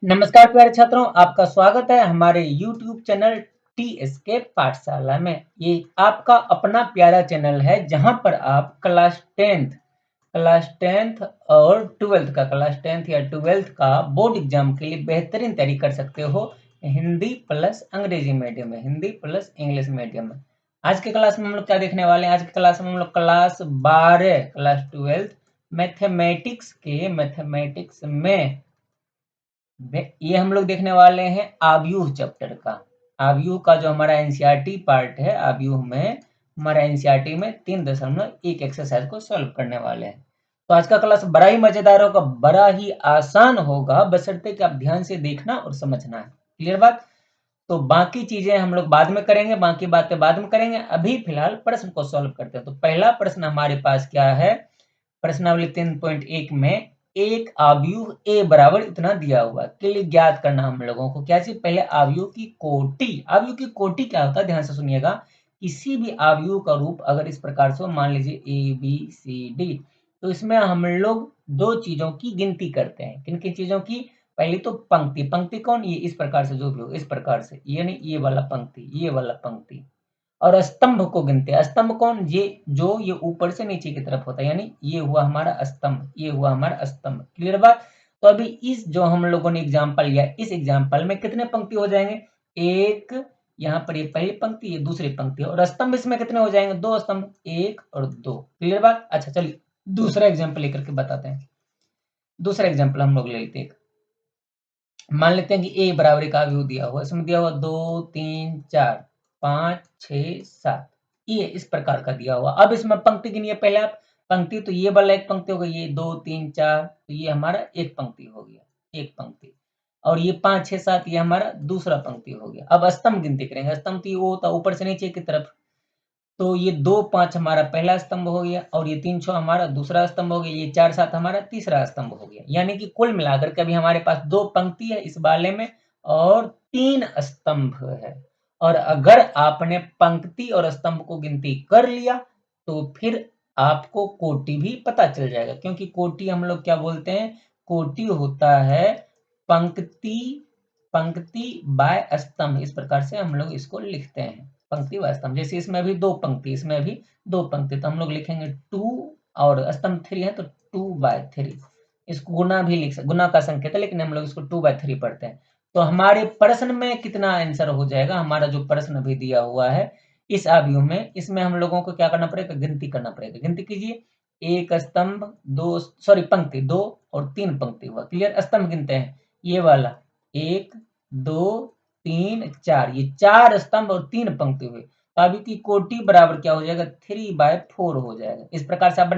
नमस्कार प्यारे छात्रों, आपका स्वागत है हमारे YouTube चैनल टीएसके पाठशाला में। ये आपका अपना प्यारा चैनल है जहां पर आप क्लास 10th और 12th का क्लास 10th या 12th का बोर्ड एग्जाम के लिए बेहतरीन तैयारी कर सकते हो। हिंदी प्लस अंग्रेजी मीडियम में, हिंदी प्लस इंग्लिश मीडियम में। आज के क्लास में हम लोग क्या देखने वाले हैं? आज के क्लास में हम लोग क्लास 12 क्लास 12 मैथमेटिक्स में ये हम लोग देखने वाले हैं आव्यूह चैप्टर का। आव्यूह का जो हमारा एनसीईआरटी पार्ट है, आव्यूह में हमारा एनसीईआरटी में 3.1 एक्सरसाइज को सॉल्व करने वाले हैं। तो आज का क्लास बड़ा ही मजेदार होगा, बड़ा ही आसान होगा, बशर्ते कि आप ध्यान से देखना और समझना है। क्लियर बात? तो बाकी चीजें हम लोग बाद में करेंगे, बाकी बातें बाद में करेंगे। अभी फिलहाल प्रश्न को सॉल्व करते हैं। तो पहला प्रश्न हमारे पास क्या है? प्रश्नावली 3.1 में एक आव्यूह ए बराबर इतना दिया हुआ के लिए ज्ञात करना हम लोगों को क्या चीज? पहले आव्यूह की कोटि। आव्यूह की कोटि क्या होता है? ध्यान से सुनिएगा। किसी भी आव्यूह का रूप अगर इस प्रकार से हो, मान लीजिए ए बी सी डी, तो इसमें हम लोग दो चीजों की गिनती करते हैं। किन किन चीजों की? पहली तो पंक्ति। पंक्ति कौन? ये इस प्रकार से, जो भी हो इस प्रकार से, ये नहीं, ये वाला पंक्ति, ये वाला पंक्ति। और स्तंभ को गिनते हैं। स्तंभ कौन? ये ऊपर से नीचे की तरफ होता है, यानी ये हुआ हमारा स्तंभ, ये हुआ हमारा स्तंभ। क्लियर बात? तो अभी इस जो हम लोगों ने एग्जाम्पल लिया, इस एग्जाम्पल में कितने पंक्ति हो जाएंगे? एक, यहाँ पर ये पहली पंक्ति, ये दूसरी पंक्ति, और स्तंभ इसमें कितने हो जाएंगे? दो स्तंभ, एक और दो। क्लियर बात? अच्छा चलिए दूसरा एग्जाम्पल लेकर के बताते हैं। दूसरा एग्जाम्पल हम लोग ले लेते हैं। मान लेते हैं कि ए बराबर एक आव्यूह दिया हुआ, इसमें दिया हुआ 2 3 4 5 6 7, ये इस प्रकार का दिया हुआ। अब इसमें पंक्ति गिनिए पहले आप। पंक्ति तो ये वाला एक पंक्ति हो गई, ये 2 3 4, तो ये हमारा एक पंक्ति हो गया, एक पंक्ति। और ये 5 6 7, ये हमारा दूसरा पंक्ति हो गया। अब स्तंभ गिनती करेंगे। स्तंभ तो ये वो होता है ऊपर से नीचे की तरफ। तो ये 2 5 हमारा पहला स्तंभ हो गया, और ये 3 6 हमारा दूसरा स्तंभ हो गया, ये 4 7 हमारा तीसरा स्तंभ हो गया। यानी कि कुल मिलाकर के अभी हमारे पास 2 पंक्ति है इस वाले में, और 3 स्तंभ है। और अगर आपने पंक्ति और स्तंभ को गिनती कर लिया तो फिर आपको कोटि भी पता चल जाएगा, क्योंकि कोटि हम लोग क्या बोलते हैं? कोटि होता है पंक्ति, पंक्ति बाय स्तंभ, इस प्रकार से हम लोग इसको लिखते हैं। पंक्ति व स्तंभ, जैसे इसमें भी 2 पंक्ति, इसमें भी 2 पंक्ति, तो हम लोग लिखेंगे 2, और स्तंभ 3 है तो 2/3। इसको गुना भी गुना का संकेत है, लेकिन हम लोग इसको 2/3 पढ़ते हैं। तो हमारे प्रश्न में कितना आंसर हो जाएगा? हमारा जो प्रश्न भी दिया हुआ है इस आव्यूह में, इसमें हम लोगों को क्या करना पड़ेगा? गिनती करना पड़ेगा। गिनती कीजिए। एक स्तंभ, दो, सॉरी पंक्ति 2 और 3 पंक्ति हुआ। क्लियर? स्तंभ गिनते हैं, ये वाला 1 2 3 4, ये 4 स्तंभ और 3 पंक्ति हुए। तो अभी की कोटि बराबर क्या हो जाएगा? 3/4 हो जाएगा। इस प्रकार से आप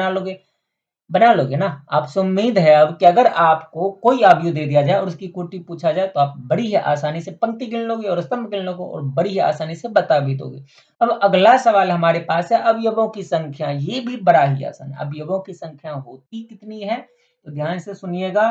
बना लोगे ना? आपसे उम्मीद है अब कि अगर आपको कोई आव्यूह दे दिया जाए और उसकी कोटि पूछा जाए तो आप बड़ी ही आसानी से पंक्ति गिन लोगे और स्तंभ गिन लोगे, और बड़ी ही आसानी से बता भी दोगे। अब अगला सवाल हमारे पास है अवयवों की संख्या। ये भी बड़ा ही आसान है। अवयवों की संख्या होती कितनी है? तो ध्यान से सुनिएगा।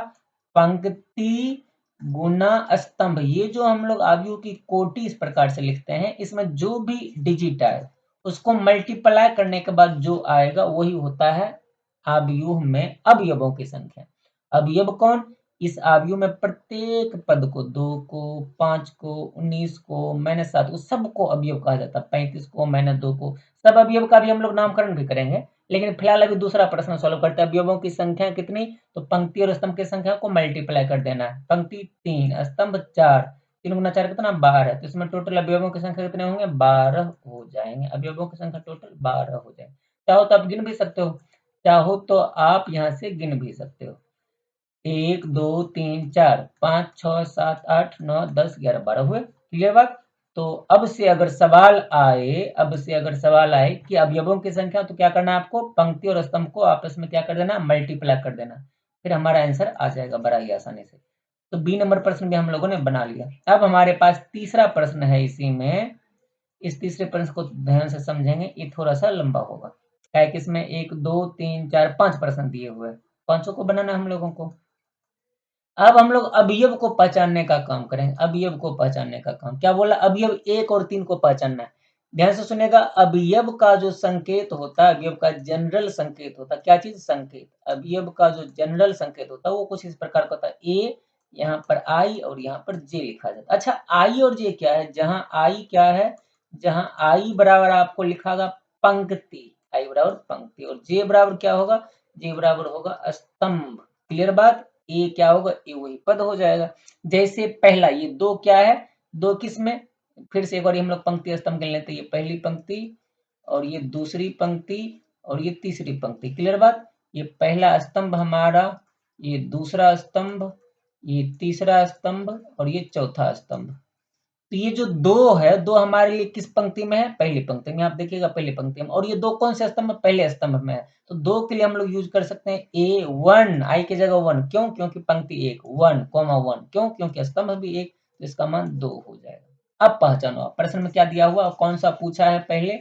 पंक्ति गुना स्तंभ, ये जो हम लोग आव्यूह की कोटि इस प्रकार से लिखते हैं, इसमें जो भी डिजिट आए उसको मल्टीप्लाई करने के बाद जो आएगा वही होता है आव्यूह में अवयवों की संख्या। अवयव कौन? इस आव्यूह में प्रत्येक पद को, 2 को, 5 को, 19 को, -7 को, सबको अवयव कहा जाता है। 35 को, -2 को, सब अवयव का भी हम लोग नामकरण भी करेंगे। लेकिन फिलहाल अभी दूसरा प्रश्न सॉल्व करते हैं। अवयवों की संख्या कितनी? तो पंक्ति और स्तंभ की संख्या को मल्टीप्लाई कर देना है। पंक्ति 3, स्तंभ 4, 3 गुना 4 कितना? 12। तो इसमें टोटल अवयवों की संख्या कितने होंगे? 12 हो जाएंगे। अवयवों की संख्या टोटल 12 हो जाएंगे। चाहो तो आप गिन भी सकते हो, चाहो तो आप यहाँ से गिन भी सकते हो। 1 2 3 4 5 6 7 8 9 10 11 12 हुए। क्लियर बात? तो अब से अगर सवाल आए कि अवयवों की संख्या, तो क्या करना है आपको? पंक्ति और स्तंभ को आपस में क्या कर देना? मल्टीप्लाई कर देना। फिर हमारा आंसर आ जाएगा बड़ा ही आसानी से। तो बी नंबर प्रश्न भी हम लोगों ने बना लिया। अब हमारे पास तीसरा प्रश्न है इसी में। इस तीसरे प्रश्न को ध्यान से समझेंगे, ये थोड़ा सा लंबा होगा। क्या है कि इसमें 1 2 3 4 5 प्रश्न दिए हुए हैं, पांचों को बनाना हम लोगों को। अब हम लोग अवयव को पहचानने का काम करेंगे। अवयव को पहचानने का काम क्या बोला? अवयव 1 और 3 को पहचानना है। ध्यान से सुनेगा। अवयव का जो संकेत होता है, अवयव का जनरल संकेत होता है। क्या चीज? संकेत। अवयव का जो जनरल संकेत होता है वो कुछ इस प्रकार का होता है। ए यहाँ पर आई और यहाँ पर जे लिखा जाता है। अच्छा आई और जे क्या है, जहाँ आई क्या है, जहाँ आई बराबर आपको लिखागा पंक्ति, आई बराबर पंक्ति, और जे बराबर क्या होगा, जे बराबर होगा स्तंभ। क्लियर बात, ए क्या होगा, ए वही पद हो जाएगा। जैसे पहला ये दो क्या है, दो किस में, फिर से एक बार हम लोग पंक्ति स्तंभ गिन लेते हैं, ये पहली पंक्ति और ये दूसरी पंक्ति और ये तीसरी पंक्ति। क्लियर बात, ये पहला स्तंभ हमारा, ये दूसरा स्तंभ, ये तीसरा स्तंभ और ये चौथा स्तंभ। तो ये जो दो है, दो हमारे लिए किस पंक्ति में है, पहली पंक्ति में, आप देखिएगा पहली पंक्ति में, और ये दो कौन से स्तंभ, पहले स्तंभ में है। तो दो के लिए हम लोग यूज कर सकते हैं ए वन, आई की जगह वन, क्यों, क्योंकि पंक्ति एक, वन कॉमा वन, क्यों, क्योंकि स्तंभ भी एक, तो इसका मान 2 हो जाएगा। अब पहचानो आप प्रश्न में क्या दिया हुआ, कौन सा पूछा है, पहले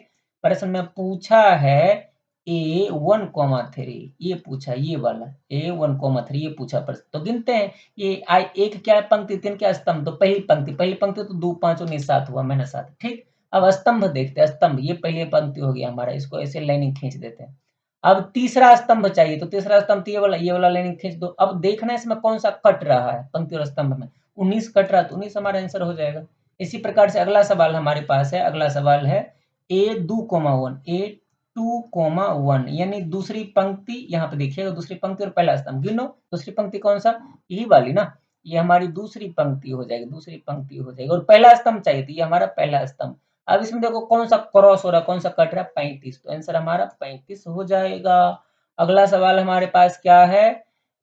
प्रश्न में पूछा है ए वन कॉमा थ्री, ये पूछा, ये वाला ए वन कॉमा थ्री, ये पूछा प्रश्न। तो गिनते हैं, ये आई एक क्या है पंक्ति, तीन क्या स्तंभ, तो पहली पंक्ति, पहली पंक्ति तो 2 5 19 7 हुआ, मैंने 7, ठीक। अब स्तंभ देखते हैं, स्तंभ ये पहली पंक्ति हो गया हमारा, इसको ऐसे लाइनिंग खींच देते हैं। अब तीसरा स्तंभ चाहिए, तो तीसरा स्तंभ तो ये वाला लाइनिंग खींच दो। अब देखना है इसमें कौन सा कट रहा है पंक्ति और स्तंभ में, 19 कट रहा है, तो 19 हमारा आंसर हो जाएगा। इसी प्रकार से अगला सवाल हमारे पास है, अगला सवाल है ए 2 कोमा 1, ए 2 कोमा 1, यानी दूसरी पंक्ति, यहाँ पे देखिएगा दूसरी पंक्ति और पहला स्तंभ गिनो, दूसरी पंक्ति कौन सा, यही वाली ना, ये हमारी दूसरी पंक्ति हो जाएगी, दूसरी पंक्ति हो जाएगी, और पहला स्तंभ चाहिए, तो ये हमारा पहला स्तंभ। अब इसमें देखो कौन सा क्रॉस हो रहा है, कौन सा कट रहा है, 35, तो आंसर हमारा 35 हो जाएगा। अगला सवाल हमारे पास क्या है,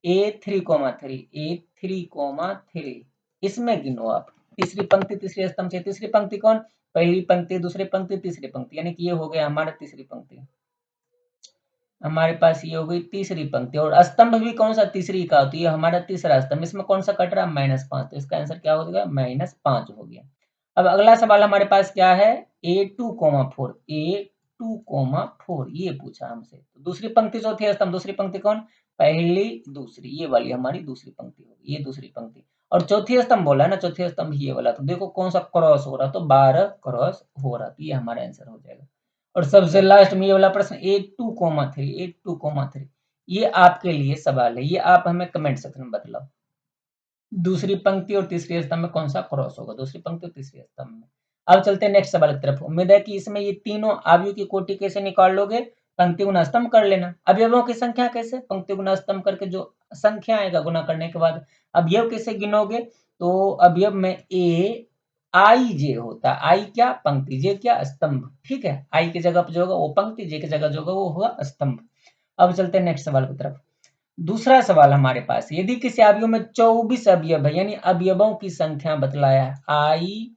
ए 3 कोमा 3, ए 3 कोमा 3, इसमें गिनो आप, तीसरी पंक्ति तीसरे स्तंभ से, तीसरी पंक्ति कौन, पहली पंक्ति दूसरी पंक्ति तीसरी पंक्ति, यानी कि ये हो गया हमारा तीसरी पंक्ति, हमारे पास ये हो गई तीसरी पंक्ति, और स्तंभ भी कौन सा, तीसरी का, तो ये हमारा तीसरा स्तंभ, इसमें कौन सा कट रहा है, -5, तो इसका आंसर क्या हो गया, -5 हो गया। अब अगला सवाल हमारे पास क्या है, A2,4, A2,4 ये पूछा हमसे, तो दूसरी पंक्ति चौथी स्तंभ, दूसरी पंक्ति कौन, पहली दूसरी, ये वाली हमारी दूसरी पंक्ति होगी, ये दूसरी पंक्ति, और चौथी स्तंभ बोला है ना, चौथी स्तंभ ये वाला, तो देखो कौन सा क्रॉस हो रहा, तो 12 क्रॉस हो रहा, तो ये हमारा आंसर हो जाएगा। और सबसे लास्ट में ये वाला प्रश्न A2,3, A2,3, ये आपके लिए सवाल है, ये आप हमें कमेंट सेक्शन में बतलाओ, दूसरी पंक्ति और तीसरी स्तंभ में कौन सा क्रॉस होगा, दूसरी पंक्ति और तीसरी स्तंभ में। अब चलते हैं नेक्स्ट सवाल की तरफ। उम्मीद है कि इसमें ये तीनों अवयव की कोटि कैसे निकाल लोगे, पंक्ति गुना स्तंभ कर लेना। अवयवों की संख्या कैसे, पंक्ति गुना स्तंभ करके जो संख्या आएगा गुना करने के बाद अवयव कैसे गिनोगे, तो अवयव में ए आई जे होता है, आई क्या पंक्ति, जे क्या स्तंभ, ठीक है, आई की जगह पर जो होगा वो पंक्ति, जे की जगह जो होगा वो होगा स्तंभ। अब चलते हैं नेक्स्ट सवाल की तरफ। दूसरा सवाल हमारे पास, यदि किसी अवयव में 24 अवयव है, यानी अवयवों की संख्या बतलाया है, आई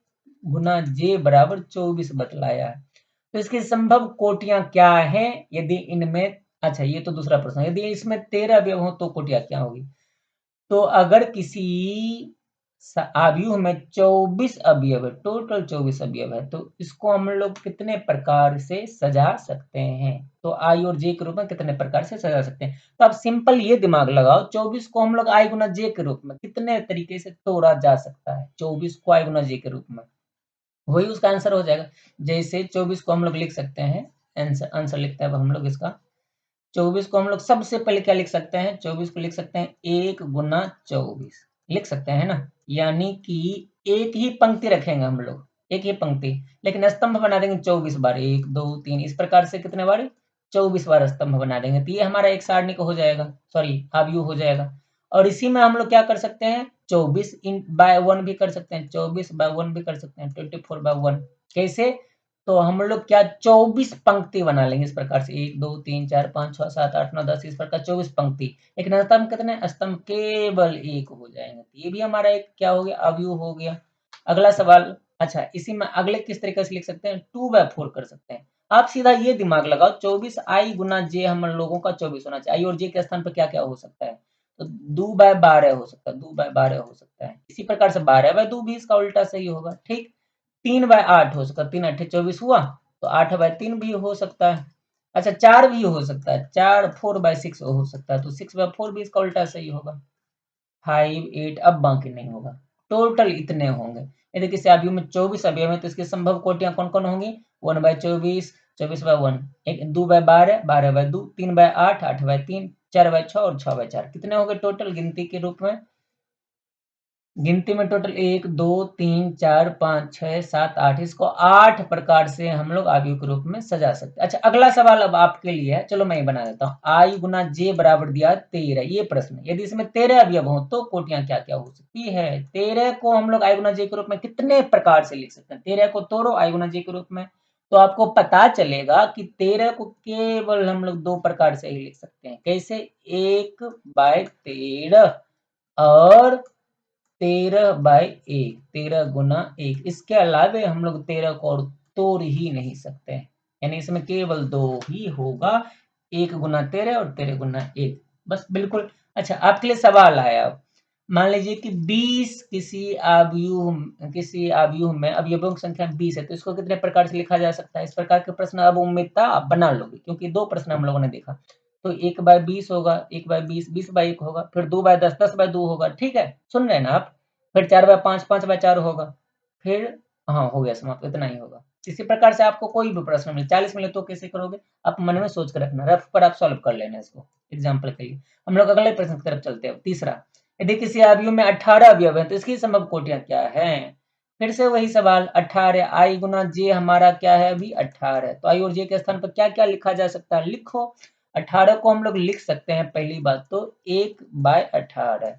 गुना जे बराबर 24 बतलाया है, तो इसकी संभव कोटियां क्या हैं, यदि इनमें, अच्छा ये तो दूसरा प्रश्न, यदि इसमें 13 अवयव हो तो कोटियां क्या होगी। तो अगर किसी आयु में 24 अवयव है, टोटल 24 अवयव है, तो इसको हम लोग कितने प्रकार से सजा सकते हैं, तो आई और जे के रूप में कितने प्रकार से सजा सकते हैं। तो आप सिंपल ये दिमाग लगाओ, 24 को हम लोग आई गुना जे के रूप में कितने तरीके से तोड़ा जा सकता है, 24 को आई गुना जे के रूप में, वही उसका आंसर हो जाएगा। जैसे 24 को हम लोग लिख सकते हैं, आंसर लिखते हैं अब हम लोग इसका, 24 को हम लोग सबसे पहले क्या लिख सकते हैं, 24 को लिख सकते हैं 1 गुना 24 लिख सकते हैं ना, यानी कि एक ही पंक्ति रखेंगे हम लोग, एक ही पंक्ति, लेकिन स्तंभ बना देंगे 24 बार, 1 2 3, इस प्रकार से कितने बार, 24 बार स्तंभ बना देंगे, तो ये हमारा एक सारणी का हो जाएगा, सॉरी आव्यूह हो जाएगा। और इसी में हम लोग क्या कर सकते हैं, 24 इन बाय 1 भी कर सकते हैं, 24 बाय 1 भी कर सकते हैं, 24 बाय 1 कैसे, तो हम लोग क्या 24 पंक्ति बना लेंगे इस प्रकार से, 1 2 3 4 5 6 7 8 9 10, इस प्रकार 24 पंक्ति, लेकिन स्तंभ कितने, स्तंभ केवल एक हो जाएंगे, ये भी हमारा एक क्या हो गया, अवयव हो गया। अगला सवाल, अच्छा इसी में अगले किस तरीके से लिख सकते हैं, 2/4 कर सकते हैं। आप सीधा ये दिमाग लगाओ, 24 आई गुना जे हम लोगों का 24 होना चाहिए, आई और जे के स्थान पर क्या क्या हो सकता है, तो 2/12 हो सकता है, 2/12 हो सकता है, इसी प्रकार से 12/2 भी इसका उल्टा सही होगा, ठीक। 3/8 हो सकता है, 3 8 24 हुआ, तो 8/3 भी हो सकता है। अच्छा 4 भी हो सकता है, 4 4/6 हो सकता है, तो 6/4 भी इसका उल्टा सही होगा। 5 8 अब बाकी नहीं होगा, टोटल इतने होंगे। यदि किसी अवयव में 24 अवयव है तो इसकी संभव कोटियां कौन कौन होंगी, 1/24, 24/1, 2/12, 12/2, 3/8, 8/3, 4/6 और 6/4, कितने हो गए टोटल गिनती के रूप में, गिनती में टोटल 1 2 3 4 5 6 7 8, इसको 8 प्रकार से हम लोग अवयव के रूप में सजा सकते हैं। अच्छा, अगला सवाल अब आपके लिए है, चलो मैं ही बना देता हूँ। आई गुना जे बराबर दिया 13, ये प्रश्न, यदि इसमें 13 अवयव हो तो कोटियां क्या क्या हो सकती है। 13 को हम लोग आई गुना जे के रूप में कितने प्रकार से लिख सकते हैं। 13 को तोड़ो आई गुना जे के रूप में, तो आपको पता चलेगा कि 13 को केवल हम लोग दो प्रकार से ही लिख सकते हैं। कैसे? 1/13 और 13/1, 13 गुना 1। इसके अलावे हम लोग 13 को और तोड़ ही नहीं सकते हैं, यानी इसमें केवल दो ही होगा, 1 गुना 13 और 13 गुना 1, बस बिल्कुल। अच्छा, आपके लिए सवाल है अब, मान लीजिए कि 20 किसी आव्यूह में अवयवों की संख्या 20 है, तो इसको कितने प्रकार से लिखा जा सकता है। इस प्रकार के प्रश्न अब उम्मीदता आप बना लोगे, क्योंकि दो प्रश्न हम लोगों ने देखा। तो 1/20 होगा, 1/20, 20/1 होगा, फिर 2/10, 10/2 होगा, ठीक है, सुन रहे हैं ना आप। फिर 4/5, 5/4 होगा, फिर हाँ हो गया समाप्त, इतना ही होगा। इसी प्रकार से आपको कोई भी प्रश्न मिले, 40 मिले तो कैसे करोगे, आप मन में सोच कर रखना, रफ पर आप सॉल्व कर लेना इसको एग्जाम्पल के लिए। हम लोग अगले प्रश्न की तरफ चलते हैं। तीसरा, यदि किसी अवयव में 18 अवयव है तो इसकी संभव कोटियां क्या है। फिर से वही सवाल, 18 आई गुना जे हमारा क्या है अभी 18, तो आई और जे के स्थान पर क्या क्या लिखा जा सकता है, लिखो। 18 को हम लोग लिख सकते हैं, पहली बात तो 1/18,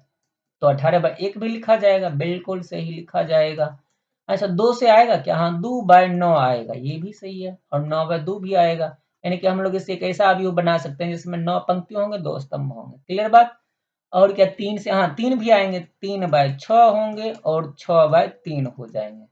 तो 18/1 भी लिखा जाएगा, बिल्कुल सही लिखा जाएगा। अच्छा, 2 से आएगा क्या, हाँ 2/9 आएगा, ये भी सही है, और 9/2 भी आएगा। यानी कि हम लोग इससे एक ऐसा अवयव बना सकते हैं जिसमें 9 पंक्तियां होंगे, 2 स्तंभ होंगे, क्लियर बात। और क्या 3 से, हाँ 3 भी आएंगे, 3/6 होंगे और 6/3 हो जाएंगे।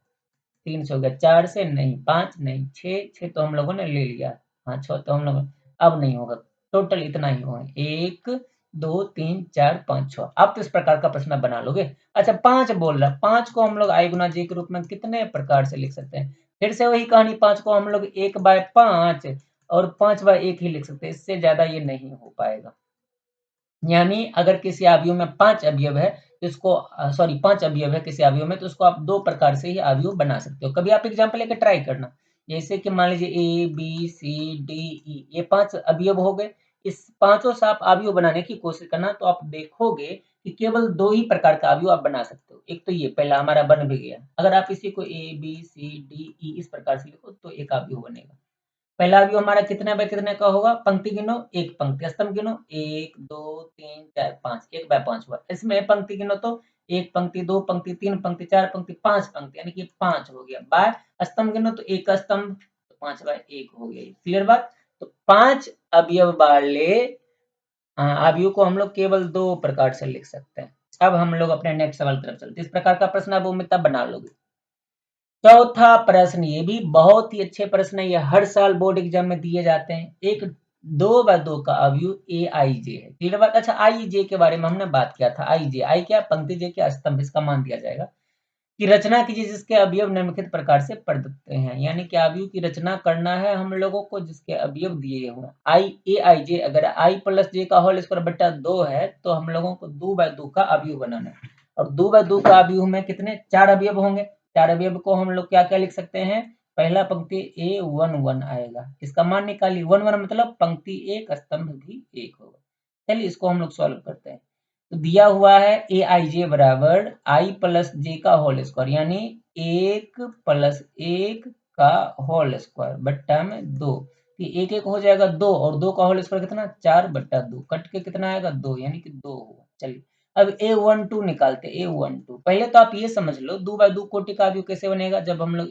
3 से हो गया, 4 से नहीं, 5 नहीं, 6 तो हम लोगों ने ले लिया, हाँ 6 तो हम लोग अब नहीं होगा, टोटल इतना ही होगा, 1 2 3 4 5 6। अब तो इस प्रकार का प्रश्न बना लोगे। अच्छा, 5 बोल रहा है, 5 को हम लोग आई गुना जे के रूप में कितने प्रकार से लिख सकते हैं। फिर से वही कहानी, 5 को हम लोग 1/5 और 5/1 ही लिख सकते हैं, इससे ज्यादा ये नहीं हो पाएगा। यानी अगर किसी अवयव में 5 अवयव है तो इसको सॉरी 5 अवयव है किसी अवयव में, तो उसको आप 2 प्रकार से ही अवयव बना सकते हो। कभी आप एग्जांपल लेके ट्राई करना। जैसे कि मान लीजिए ए, बी, सी, डी, ई, ये 5 अवयव हो गए। इस पाँचों से आप अवयव बनाने की कोशिश करना, तो आप देखोगे कि केवल 2 ही प्रकार का अवयव आप बना सकते हो। एक तो ये पहला हमारा बन भी गया। अगर आप इसी को ए, बी, सी, डी, ई इस प्रकार से लिखो तो एक अवयव बनेगा। पहला अवयव हमारा कितने बाय कितने का होगा, पंक्ति गिनो, एक पंक्ति, स्तंभ गिनो, 1 2 3 4 5, 1/5 हुआ। इसमें पंक्ति गिनो तो एक पंक्ति, दो पंक्ति, तीन पंक्ति, चार पंक्ति, पांच पंक्ति, यानी कि 5 हो गया। बाय स्तंभ गिनो तो एक स्तंभ, तो 5/1 हो गया। क्लियर बात। तो 5 अवयव वाले अवयव को हम लोग केवल 2 प्रकार से लिख सकते हैं। अब हम लोग अपने नेक्स्ट सवाल की तरफ चलते हैं। इस प्रकार का प्रश्न अब उम्मीद बना लोगे। चौथा प्रश्न, ये भी बहुत ही अच्छे प्रश्न है, ये हर साल बोर्ड एग्जाम में दिए जाते हैं। एक 2/2 का अवयव ए आई जे है, क्लियर बात। अच्छा, आई जे के बारे में हमने बात किया था। आई जे, आई क्या, पंक्ति, जे क्या, स्तंभ, इसका मान दिया जाएगा कि रचना कीजिए जिसके अवयव निम्नलिखित प्रकार से प्रदत्त हैं। यानी कि अवयव की रचना करना है हम लोगों को जिसके अवयव दिए हुए। आई ए आई जे, अगर आई प्लस जे का होल स्क्वायर बटा 2 है तो हम लोगों को 2/2 का अवयव बनाना है। और 2/2 का अवयव में कितने, 4 अवयव होंगे। 4 अवयव को हम लोग क्या क्या लिख सकते हैं। पहला पंक्ति A11 आएगा, इसका मान निकालिए। 1 मतलब पंक्ति 1 स्तंभ भी 1 होगा। चलिए इसको हम लोग सॉल्व करते हैं। तो दिया हुआ है ए आई जे बराबर आई प्लस जे का होल स्क्वायर, यानी 1 + 1 का होल स्क्वायर बट्टा में 2। एक एक हो जाएगा 2, और 2 का होल स्क्वायर कितना, 4/2, कट के कितना आएगा 2, यानी कि 2 हुआ। चलिए अब A12 निकालते। A12 पहले तो आप ये समझ लो 2/2 कोटि का अवयव कैसे बनेगा, जब हम लोग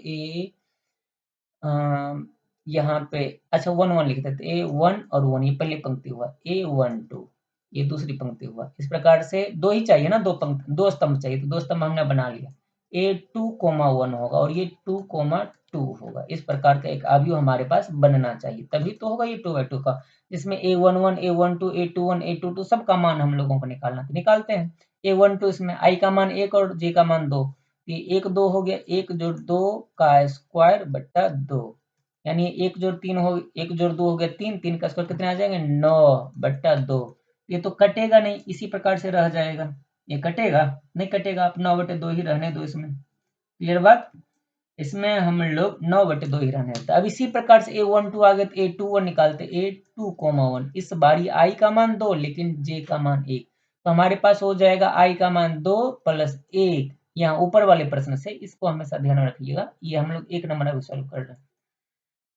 यहाँ पे अच्छा 1 लिख देते। A1 और 1 ये पहली पंक्ति हुआ, A12 ये दूसरी पंक्ति हुआ। इस प्रकार से दो ही चाहिए ना, दो पंक्ति, दो स्तंभ चाहिए, तो दो स्तंभ हमने बना लिया। A2, 1 होगा और ये 2, 2 होगा। इस प्रकार का एक अवयव हमारे पास बनना चाहिए, तभी तो होगा ये 2/2 का, जिसमें A11, A12, A21, A22 सबका मान हम लोगों को निकालना, तो निकालते हैं। A12 इसमें I का मान 1 और J का मान 2, ये 1 2 हो गया, 1 जोड़ 2 का स्क्वायर बट्टा 2, यानी 1 जोड़ 3 हो, 1 जोड़ 2 हो गया 3, 3 का स्क्वायर कितने आ जाएंगे 9/2। ये तो कटेगा नहीं, इसी प्रकार से रह जाएगा। ये कटेगा नहीं, कटेगा, आप 9/2 ही रहने दो इसमें। क्लियर बात। इसमें हम लोग 9/2 ही रहने देते। अब इसी प्रकार से A12 आ गया तो A21 निकालते। A2, 1 इस बारी I का मान 2 लेकिन J का मान 1, तो हमारे पास हो जाएगा आई का मान 2 प्लस 1। यहाँ ऊपर वाले प्रश्न से इसको हमेशा ध्यान में रखिएगा, ये हम लोग 1 नंबर अभी सॉल्व कर रहे हैं।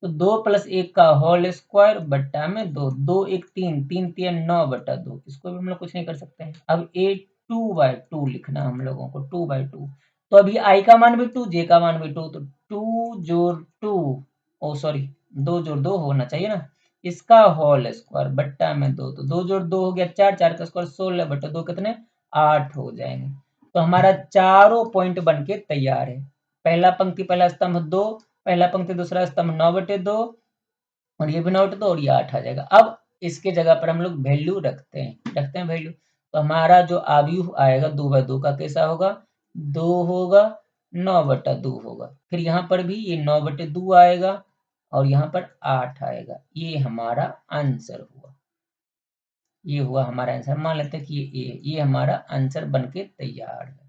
तो 2 प्लस 1 का होल स्क्वायर बट्टा में 2, 2 1 3, 3 3 9 बट्टा 2, इसको भी हम लोग कुछ नहीं कर सकते हैं। अब ए 2/2 लिखना हम लोगों को, 2/2। तो अभी आई का मान भी 2, जे का मान भी 2, तो 2 जोड़ 2, ओ सॉरी 2 जोड़ 2 होना चाहिए ना, इसका होल स्क्वायर बट्टा में 2, तो 2 जोड़ 2 हो गया 4, 4 का स्क्वायर 16 बट्टा 2 कितने 8 हो जाएंगे। तो हमारा चारों पॉइंट बन के तैयार है। पहला पंक्ति पहला स्तंभ 2, पहला पंक्ति दूसरा स्तंभ 9/2 और ये भी 9/2 और ये 8 आ जाएगा। अब इसके जगह पर हम लोग वैल्यू रखते हैं वैल्यू। तो हमारा जो आव्यूह आएगा 2/2 का कैसा होगा, 2 होगा, 9/2 होगा। फिर यहाँ पर भी ये 9/2 आएगा और यहाँ पर 8 आएगा। ये हमारा आंसर हुआ, ये हुआ हमारा आंसर। मान लेते हैं कि ये हमारा आंसर बन के तैयार है।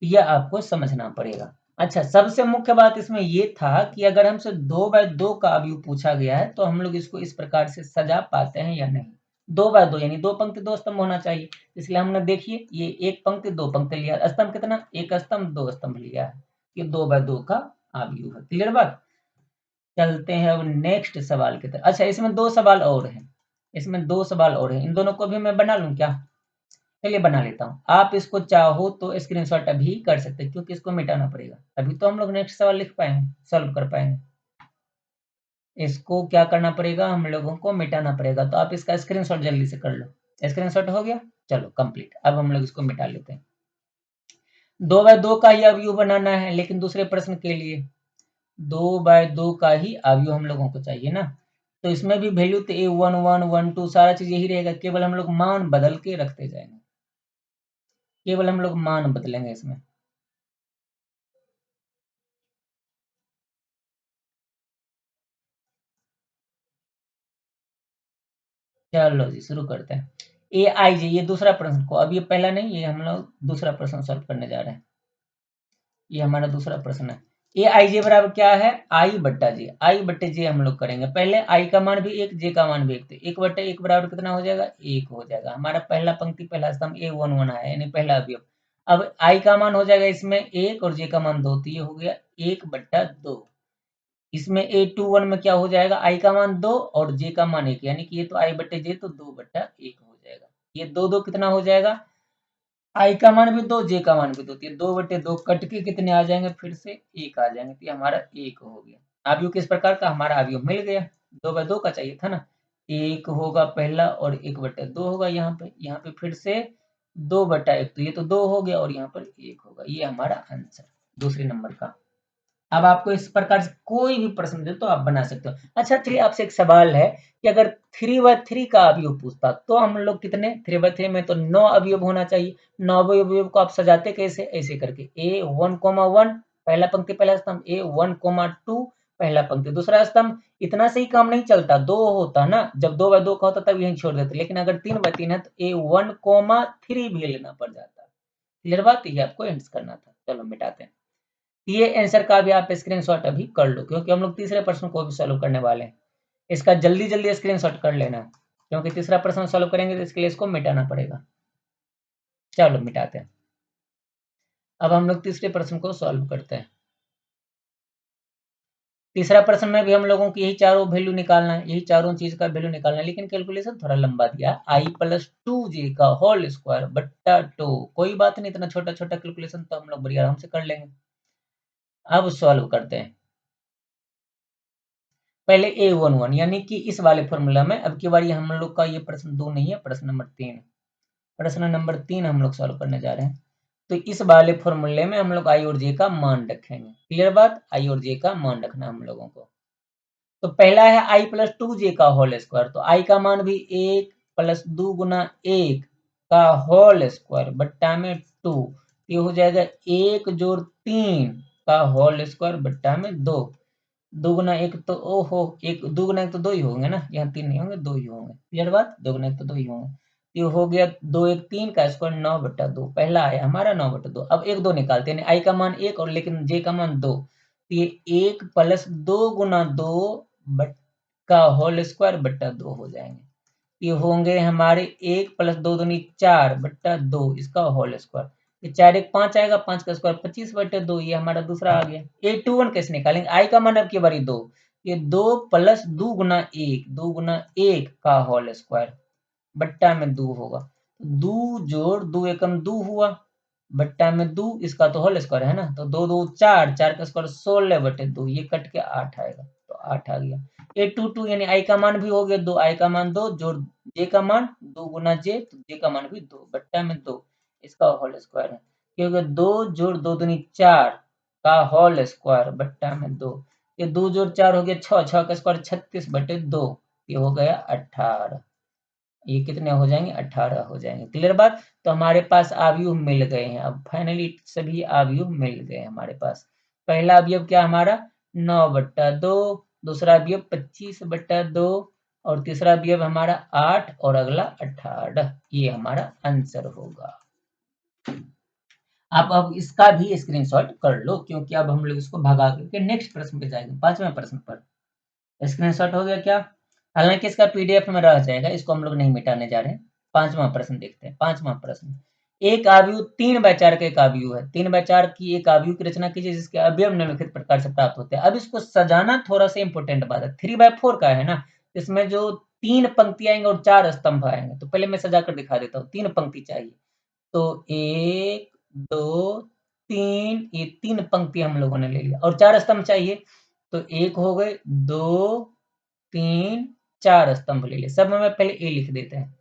यह आपको समझना पड़ेगा। अच्छा, सबसे मुख्य बात इसमें ये था कि अगर हमसे 2/2 का अवयव पूछा गया है तो हम लोग इसको इस प्रकार से सजा पाते हैं या नहीं। 2/2 यानी 2 पंक्ति 2 स्तंभ होना चाहिए, इसलिए हमने देखिए ये 1 पंक्ति 2 पंक्ति लिया। स्तंभ कितना, 1 स्तंभ 2 स्तंभ लिया है, ये 2/2 का अवयव है। क्लियर बात। चलते हैं अब नेक्स्ट सवाल की तरफ। अच्छा, इसमें 2 सवाल और हैं, इसमें 2 सवाल और हैं, इन दोनों को भी मैं बना लूं क्या? चलिए बना लेता हूँ। आप इसको चाहो तो स्क्रीनशॉट अभी कर सकते हैं, क्योंकि इसको मिटाना पड़ेगा, तभी तो हम लोग नेक्स्ट सवाल लिख पाएंगे, सॉल्व कर पाएंगे। इसको क्या करना पड़ेगा, हम लोगों को मिटाना पड़ेगा। तो आप इसका स्क्रीनशॉट जल्दी से कर लो। स्क्रीनशॉट हो गया, चलो कंप्लीट। अब हम लोग इसको मिटा लेते हैं। 2/2 का ही अवयव बनाना है, लेकिन दूसरे प्रश्न के लिए 2/2 का ही अवयव हम लोगों को चाहिए ना। तो इसमें भी वैल्यू तो A1 1 1 2 सारा चीज यही रहेगा, केवल हम लोग मान बदल के रखते जाएंगे, केवल हम लोग मान बदलेंगे इसमें। चलो जी शुरू करते हैं। ए आई जी, ये दूसरा प्रश्न को, अब ये पहला नहीं, ये हम लोग दूसरा प्रश्न सॉल्व करने जा रहे हैं। ये हमारा दूसरा प्रश्न है। ए आई जे बराबर क्या है, आई बट्टा जे, आई बट्टे जे हम लोग करेंगे। पहले आई का मान भी 1, जे का मान भी 1, तो 1/1 बराबर कितना हो जाएगा, 1 हो जाएगा। हमारा पहला पंक्ति पहला स्तंभ A11 आया, यानी पहला अवयव। अब आई का मान हो जाएगा इसमें 1 और जे का मान 2, तो ये हो गया 1/2। इसमें A21 में क्या हो जाएगा, आई का मान 2 और जे का मान 1, यानी कि ये तो आई बट्टे जे, तो 2/1 हो जाएगा। ये 2 2 कितना हो जाएगा, आई का मान भी 2, जे का मान भी 2, तो ये 2/2 कट के कितने आ जाएंगे, फिर से 1 आ जाएंगे, तो ये हमारा 1 हो गया। अवयव किस प्रकार का, हमारा अवयव मिल गया। 2/2 का चाहिए था ना, 1 होगा पहला और 1/2 होगा यहाँ पे फिर से 2/1, तो ये तो 2 हो गया और यहाँ पर 1 होगा। ये हमारा आंसर दूसरे नंबर का। अब आपको इस प्रकार से कोई भी प्रश्न दे तो आप बना सकते हो। अच्छा, चलिए आपसे एक सवाल है कि अगर 3/3 का अवयव पूछता तो हम लोग कितने, 3/3 में तो 9 अवयव होना चाहिए। 9 अवयव को आप सजाते कैसे, ऐसे करके A1, 1 पहला पंक्ति पहला स्तंभ, A1, 2 पहला पंक्ति दूसरा स्तंभ। इतना से ही काम नहीं चलता, 2 होता ना, जब 2/2 का होता तब यहीं छोड़ देते, लेकिन अगर 3/3 है तो A1, 3 भी लेना पड़ जाता। क्लियर बात, ये आपको एंड करना था। चलो मिटाते हैं। ये आंसर का भी आप स्क्रीनशॉट अभी कर लो, क्योंकि हम लोग तीसरे प्रश्न को भी सॉल्व करने वाले हैं। इसका जल्दी जल्दी स्क्रीनशॉट कर लेना, क्योंकि तीसरा प्रश्न सॉल्व करेंगे तो इसके लिए इसको मिटाना पड़ेगा। चलो मिटाते हैं। अब हम लोग तीसरे प्रश्न को सॉल्व करते हैं। तीसरा प्रश्न में भी हम लोगों की यही चारों वैल्यू निकालना है, यही चारों चीज का वैल्यू निकालना है, लेकिन कैलकुलेशन थोड़ा लंबा दिया, I+2J का होल स्क्वायर बट्टा 2। कोई बात नहीं, इतना छोटा छोटा कैलकुलेशन तो हम लोग बड़ी आराम से कर लेंगे। अब सॉल्व करते हैं। पहले A11, यानी कि इस वाले फॉर्मूला में अब की बार हम लोग का ये प्रश्न 2 नहीं है, प्रश्न नंबर 3। प्रश्न नंबर 3 हम लोग सॉल्व करने जा रहे हैं। तो इस वाले फॉर्मूले में हम लोग आई और जे का मान रखेंगे। क्लियर बात, आई और जे का मान रखना हम लोगों को। तो पहला है I+2J का होल स्क्वायर, तो आई का मान भी 1 प्लस 2 गुना 1 का होल स्क्वायर बट्टा में 2, ये हो जाएगा 1 जोड़ 3 का होल स्क्वायर बट्टा में 2। 2 गुना 1 तो ओहो, 1 2 गुना 1 तो 2 ही होंगे ना, यहाँ 3 नहीं होंगे, 2 ही होंगे। क्लियर बात, 2 गुना 1 तो 2 ही होंगे। ये हो गया 2 1 3 का स्क्वायर 9/2, पहला आया हमारा 9/2। अब 1 2 निकालते हैं, आई का मान 1 और लेकिन जे का मान 2, तो ये 1 प्लस 2 गुना 2 बट का होल स्क्वायर बट्टा 2 हो जाएंगे। ये होंगे हमारे 1 प्लस 2 दूनी 4 बट्टा 2 इसका होल स्क्वायर। ये 4 1 5 आएगा, 5 का स्क्वायर 25 बटे 2, ये हमारा दूसरा आ गया। A21 कैसे निकालेंगे? आई का मान अब की बारी 2, ये 2 प्लस 2 गुना 1, 2 गुना 1 का होल स्क्वायर बट्टा में 2 होगा। 2 जोड़ 2 एकम 2 हुआ बट्टा में 2, इसका तो होल स्क्वायर है ना, तो 2 2 4, 4 का स्क्वायर 16 बटे 2, ये कट के 8 आएगा, तो 8 आ गया। A22 यानी आई का मान भी हो गया 2, आई का मान 2 जोड़ जे का मान 2 गुना जे, तो जे का मान भी 2 बट्टा में 2, इसका होल स्क्वायर है। क्योंकि 2 जोड़ 2 दूनी 4 का होल स्क्वायर बट्टा में 2, ये 2 जोड़ 4 हो गया 6, 6 का स्क्वायर 36 बटे 2, ये हो गया 18। ये कितने हो जाएंगे? 18 हो जाएंगे। क्लियर बात? तो हमारे पास अवयव मिल गए हैं। अब फाइनली सभी अवयव मिल गए हमारे पास। पहला अवयव क्या हमारा 9/2, दूसरा अवयव 25/2 और तीसरा अवयव हमारा 8 और अगला 18। ये हमारा आंसर होगा। आप अब इसका भी स्क्रीनशॉट कर लो, क्योंकि अब हम लोग इसको भगा करके नेक्स्ट प्रश्न पे जाएंगे, 5वें प्रश्न पर। स्क्रीनशॉट हो गया क्या? हालांकि इसका पीडीएफ में रह जाएगा, इसको हम लोग नहीं मिटाने जा रहे हैं। 5वां प्रश्न देखते हैं। 5वां प्रश्न, एक आव्यूह 3/4 का एक आव्यूह है। 3/4 की एक आव्यूह की रचना कीजिए जिसके अवयव निम्नलिखित प्रकार से प्राप्त होते हैं। अब इसको सजाना थोड़ा सा इंपॉर्टेंट बात है। 3/4 का है ना, इसमें जो 3 पंक्ति आएंगे और 4 स्तंभ आएंगे, तो पहले मैं सजा कर दिखा देता हूँ। 3 पंक्ति चाहिए, तो 1 2 3, ये 3 पंक्ति हम लोगों ने ले लिया, और 4 स्तंभ चाहिए, तो 1 हो गए, 2 3 4 स्तंभ ले लिए। सब में पहले ए लिख देते हैं,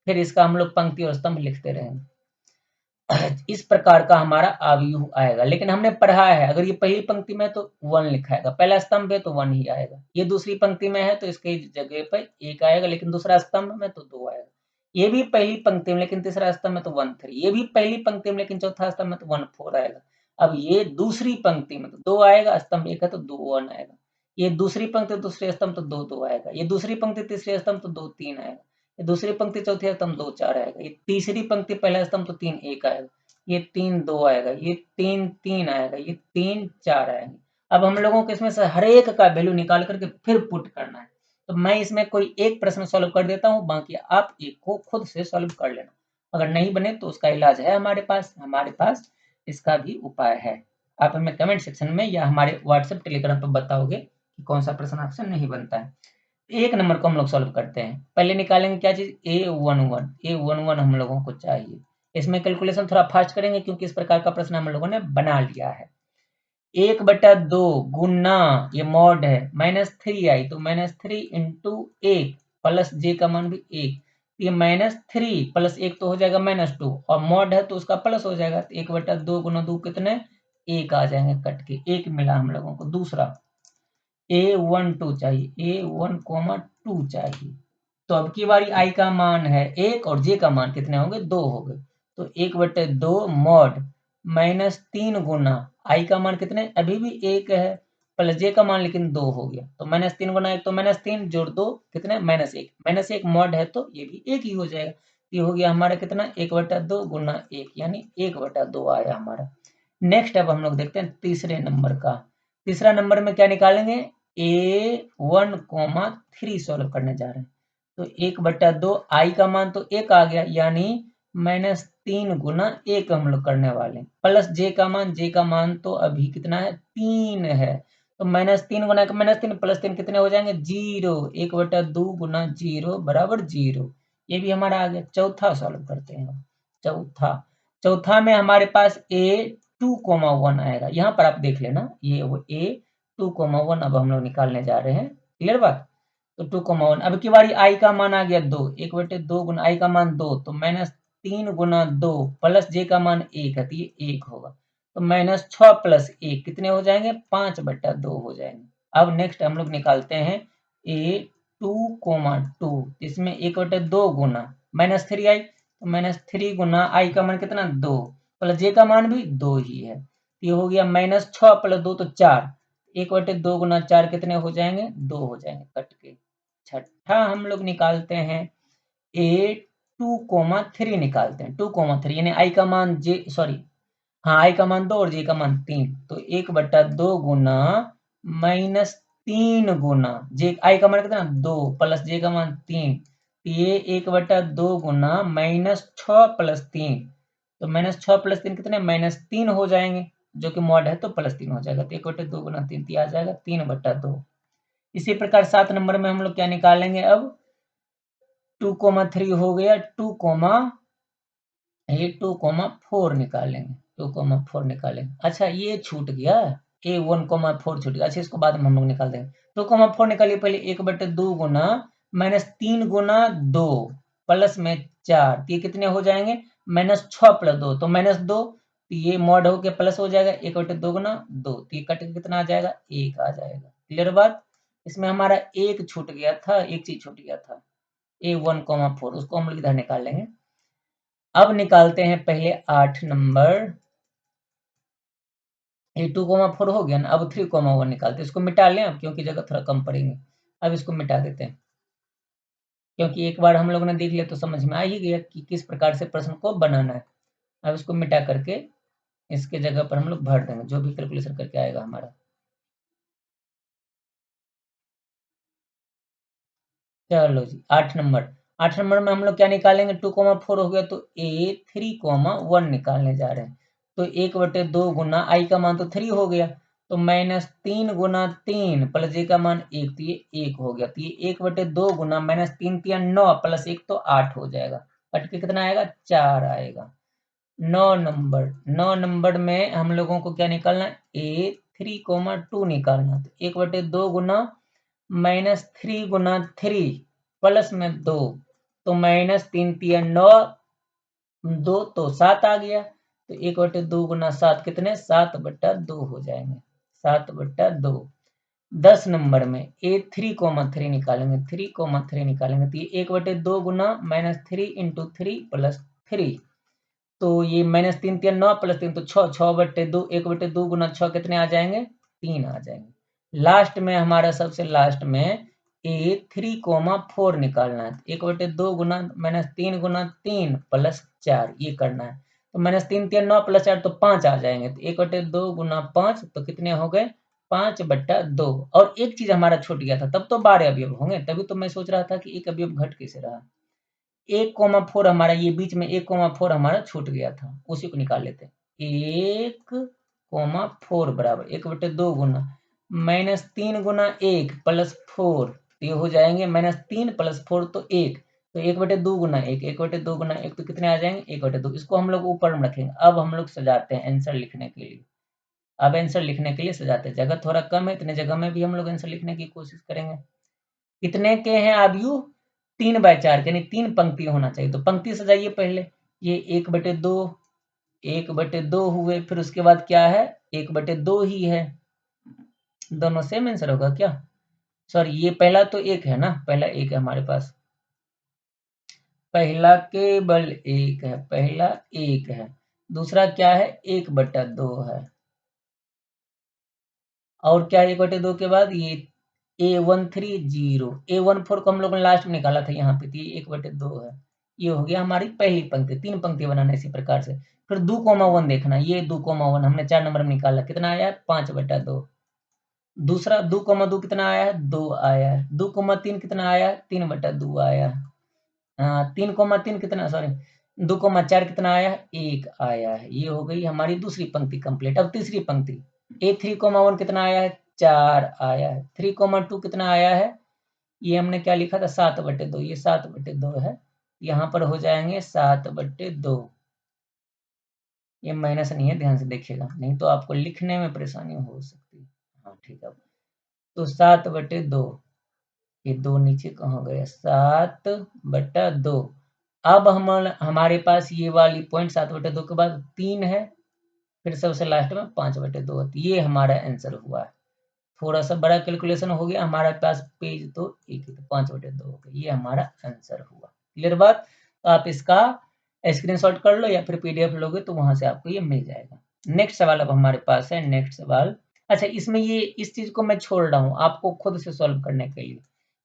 फिर इसका हम लोग पंक्ति और स्तंभ लिखते रहेंगे। इस प्रकार का हमारा अवयव आएगा। लेकिन हमने पढ़ा है, अगर ये पहली पंक्ति में है तो 1 लिखाएगा, पहला स्तंभ है तो 1 ही आएगा। ये दूसरी पंक्ति में है तो इसके जगह पर 1 आएगा, लेकिन दूसरा स्तंभ में तो 2 आएगा। ये भी पहली पंक्ति में लेकिन तीसरा स्तंभ में तो 1 3, ये भी पहली पंक्ति में लेकिन चौथा स्तंभ में तो 1 4 आएगा। अब ये दूसरी पंक्ति में तो 2 आएगा, स्तंभ 1 है तो 2 1 आएगा। ये दूसरी पंक्ति दूसरे स्तंभ तो 2 2 आएगा। ये दूसरी पंक्ति तीसरे स्तंभ तो 2 3 आएगा। ये दूसरी पंक्ति चौथी स्तंभ 2 4 आएगा। ये तीसरी पंक्ति पहला स्तंभ तो 3 1 आएगा। ये 3 2 आएगा, ये 3 3 आएगा, ये 3 4 आएंगे। अब हम लोगों को इसमें से हर एक का वैल्यू निकाल करके फिर पुट करना है। तो मैं इसमें कोई एक प्रश्न सॉल्व कर देता हूँ, बाकी आप एक को खुद से सॉल्व कर लेना। अगर नहीं बने तो उसका इलाज है हमारे पास इसका भी उपाय है। आप हमें कमेंट सेक्शन में या हमारे व्हाट्सएप टेलीग्राम पर बताओगे कि कौन सा प्रश्न आपसे नहीं बनता है। 1 नंबर को हम लोग सॉल्व करते हैं। पहले निकालेंगे क्या चीज, A11 हम लोगों को चाहिए। इसमें कैलकुलेशन थोड़ा फास्ट करेंगे क्योंकि इस प्रकार का प्रश्न हम लोगों ने बना लिया है। 1/2 गुना, ये मॉड है, -3 आई तो -3 इंटू 1 प्लस जे का मान भी 1, ये -3 प्लस 1 तो हो जाएगा -2, और मॉड है तो उसका प्लस हो जाएगा, तो 1/2 गुना 2 कितने 1 आ जाएंगे कट के, 1 मिला हम लोगों को। दूसरा A12 चाहिए, A1, 2 चाहिए। तो अब की बारी आई का मान है 1 और जे का मान कितने होंगे 2 हो गए, तो 1/2 मॉड -3 गुना आई का मान कितने अभी भी 1 है प्लस जे का मान लेकिन 2 हो गया, तो -3 गुना 1 तो -3 जोड़ 2 कितने -1, -1 मॉड है तो ये भी 1 ही हो जाएगा। ये हो गया हमारा कितना 1/2 गुना 1 यानी 1/2 आया हमारा। नेक्स्ट अब हम लोग देखते हैं तीसरे नंबर का। तीसरा नंबर में क्या निकालेंगे, A1, 3 करने जा रहे हैं। तो 1/2 आई का मान तो 1 आ गया, यानी -3 गुना 1 हम लोग करने वाले हैं, प्लस जे का मान तो अभी कितना है 3 है, तो -3 गुना -3 प्लस 3 कितने हो जाएंगे 0, 1/2 गुना 0 बराबर 0। ये भी हमारा आ गया। चौथा सॉल्व करते हैं। चौथा में हमारे पास A2, 1 आएगा। यहाँ पर आप देख लेना, ये वो A2, 1 अब हम लोग निकालने जा रहे हैं। क्लियर बात? तो 2, 1 अब की बारी आई का मान आ गया 2, 1/2 गुना आई का मान 2, तो -3 गुना 2 प्लस जे का मान 1 है, तो ये 1 होगा, तो -6 प्लस 1 कितने हो जाएंगे 5/2 हो जाएंगे। अब नेक्स्ट हम लोग निकालते हैं A2, 2, इसमें 1/2 गुना -3 आई, तो -3 गुना आई का मान कितना 2 प्लस जे का मान भी 2 ही है, ये हो गया -6 प्लस 2 तो 4, 1/2 गुना 4 कितने हो जाएंगे 2 हो जाएंगे कट के। छठा हम लोग निकालते हैं A2, 3 निकालते हैं। 2, 3 यानी आई का मान आई का मान 2 और जे का मान 3, तो 1/2 गुना -3 गुना जे आई का मान कितना 2 प्लस जे का मान 3, ये 1/2 गुना -6 + 3, तो -6 + 3 कितने -3 हो जाएंगे, जो कि मॉड है तो +3 हो जाएगा, तो 1/2 गुना 3 आ जाएगा 3/2। इसी प्रकार 7 नंबर में हम लोग क्या निकालेंगे, अब 2,3 हो गया, 2,4 निकालेंगे, 2,4 निकालेंगे। अच्छा ये छूट गया, ए 1,4 छूट गया। अच्छा इसको बाद में हम लोग निकाल देंगे। 2,4 निकालिए पहले, 1/2 गुना -3 गुना 2 प्लस में 4, तो ये कितने हो जाएंगे -6 + 2, तो -2, तो ये मॉड होके प्लस हो जाएगा 1/2 गुना 2, तो ये कट के कितना आ जाएगा 1 आ जाएगा। क्लियर बात। इसमें हमारा एक छूट गया था, एक चीज छूट गया था, ए 1,4, उसको हम लोग इधर निकाल लेंगे। अब निकालते हैं पहले 8 नंबर, ये 2,4 हो गया ना, अब 3,1 निकालते हैं। इसको मिटा लें अब, क्योंकि जगह थोड़ा कम पड़ेंगे। अब इसको मिटा देते हैं, क्योंकि एक बार हम लोगों ने देख लिया तो समझ में आ ही गया कि किस प्रकार से प्रश्न को बनाना है। अब इसको मिटा करके इसके जगह पर हम लोग भर देंगे, जो भी कैलकुलेशन करके आएगा हमारा। चलो जी 8 नंबर में हम लोग क्या निकालेंगे, 2,4 हो गया, तो ए 3,1 निकालने जा रहे हैं। तो 1/2 गुना आई का मान तो 3 हो गया, तो -3 गुना 3 प्लस जे का मान 1, तो ये 1 हो गया, तो ये 1/2 गुना -3 × 9 + 1 तो 8 हो जाएगा। कट के कितना आएगा 4 आएगा। 9 नंबर में हम लोगों को क्या निकालना है, ए 3,2 निकालना। तो 1/2 गुना -3 गुना 3 प्लस में 2, तो -3 × 9, 2 तो 7 आ गया, तो 1/2 गुना 7 कितने 7/2 हो जाएंगे, 7/2। 10 नंबर में ए 3,3 निकालेंगे, 3,3 निकालेंगे, तो ये 1/2 गुना -3 × 3 + 3, तो ये -3 × 9 + 3 तो 6, 6/2, 1/2 गुना 6 कितने आ जाएंगे 3 आ जाएंगे। लास्ट में हमारा सबसे लास्ट में ए 3,4 निकालना है, 1/2 गुना -3 गुना 3 + 4 ये करना है, तो -3 × 9 + 4 तो 5 आ जाएंगे, तो 1/2 गुना 5 तो कितने हो गए 5/2। और एक चीज हमारा छूट गया था, तब तो 12 अवयव होंगे, तभी तो मैं सोच रहा था कि एक अवयव घट कैसे रहा। 1,4 हमारा ये बीच में 1,4 हमारा छूट गया था, उसी को निकाल लेते हैं। 1,4 बराबर 1/2 गुना -3 गुना 1 + 4, तो ये हो जाएंगे -3 + 4 तो 1, तो 1/2 गुना 1, 1/2 गुना 1 तो कितने आ जाएंगे 1/2। इसको हम लोग ऊपर में रखेंगे। अब हम लोग सजाते हैं आंसर लिखने के लिए। अब आंसर लिखने के लिए सजाते हैं, जगह थोड़ा कम है, इतने जगह में भी हम लोग आंसर लिखने की कोशिश करेंगे। कितने के हैं आयु 3/4 के, यानी 3 पंक्ति होना चाहिए, तो पंक्ति सजाइए पहले। ये 1/2, 1/2 हुए, फिर उसके बाद क्या है 1/2 ही है, दोनों सेम आंसर होगा क्या, सॉरी ये पहला तो एक है ना, पहला एक है हमारे पास, पहला केवल एक है, पहला एक है, दूसरा क्या है 1/2 है, और क्या 1/2 के बाद ये A130, A14 को हम लोगों ने लास्ट में निकाला था यहाँ पे, तो ये 1/2 है। ये हो गया हमारी पहली पंक्ति, 3 पंक्ति बनाना इसी प्रकार से। फिर 2,1 देखना, ये 2,1 हमने 4 नंबर में निकाला, कितना आया 5/2। दूसरा 2,2 कितना आया है 2 आया है। 2,3 कितना आया है 3/2 आया है। 3,3 कितना, सॉरी 2,4 कितना आया है 1 आया है। ये हो गई हमारी दूसरी पंक्ति कंप्लीट। अब तीसरी पंक्ति A3,1 कितना आया है 4 आया है। 3,2 कितना आया है, ये हमने क्या लिखा था 7/2, ये 7/2 है, यहाँ पर हो जाएंगे 7/2। ये माइनस नहीं है, ध्यान से देखिएगा, नहीं तो आपको लिखने में परेशानी हो सकती है। हाँ ठीक है, तो 7/2, ये 2 नीचे कहाँ गया 7/2। अब हमारे पास ये वाली पॉइंट 7/2 के बाद 3 है, फिर सबसे लास्ट में 5/2 है, ये हमारा आंसर हुआ है। थोड़ा सा बड़ा कैलकुलेशन हो गया हमारे पास, पेज तो एक ही, तो 5/2 हो गया, ये हमारा आंसर हुआ। क्लियर बात। तो आप इसका स्क्रीनशॉट कर लो या फिर पीडीएफ लोगे तो वहां से आपको ये मिल जाएगा। नेक्स्ट सवाल अब हमारे पास है, नेक्स्ट सवाल। अच्छा इसमें ये इस चीज को मैं छोड़ रहा हूँ आपको खुद से सॉल्व करने के लिए,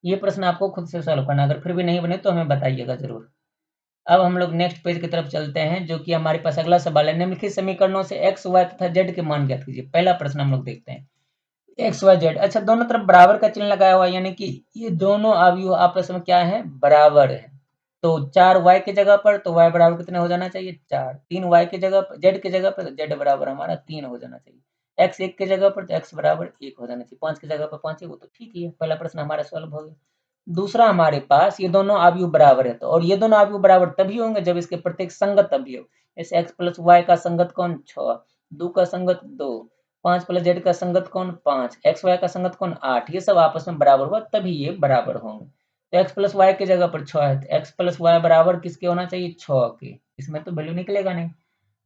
ये प्रश्न आपको खुद से सॉल्व करना, अगर फिर भी नहीं बने तो हमें बताइएगा जरूर। अब हम लोग नेक्स्ट पेज की तरफ चलते हैं, जो कि हमारे पास अगला सवाल है, निम्नलिखित समीकरणों से x, y तथा z के मान ज्ञात कीजिए। पहला प्रश्न हम लोग देखते हैं, एक्स वाई जेड। अच्छा, दोनों तरफ बराबर का चिन्ह लगाया हुआ है, यानी कि ये दोनों अवयव आपस में क्या है, बराबर है। तो 4y की जगह पर तो y बराबर कितने हो जाना चाहिए, 4। 3y की जगह पर, z की जगह पर, तो z बराबर हमारा 3 हो जाना चाहिए। x 1 की जगह पर तो x बराबर 1 हो जाना चाहिए। 5 की जगह पर 5 है, वो तो ठीक ही है। पहला प्रश्न हमारा सॉल्व हो गया। दूसरा, हमारे पास ये दोनों अवयव बराबर है, तो और ये दोनों अवयव बराबर तभी होंगे जब इसके प्रत्येक संगत अवयव, जैसे x प्लस वाई का संगत कौन, 6, 2 का संगत 2, 5 प्लस जेड का संगत कौन, 5, एक्स वाई का संगत कौन, 8, ये सब आपस में बराबर हुआ तभी ये बराबर होंगे। तो एक्स प्लस वाई की जगह पर 6 है, तो एक्स प्लस वाई बराबर किसके होना चाहिए, 6 के। इसमें तो वैल्यू निकलेगा नहीं।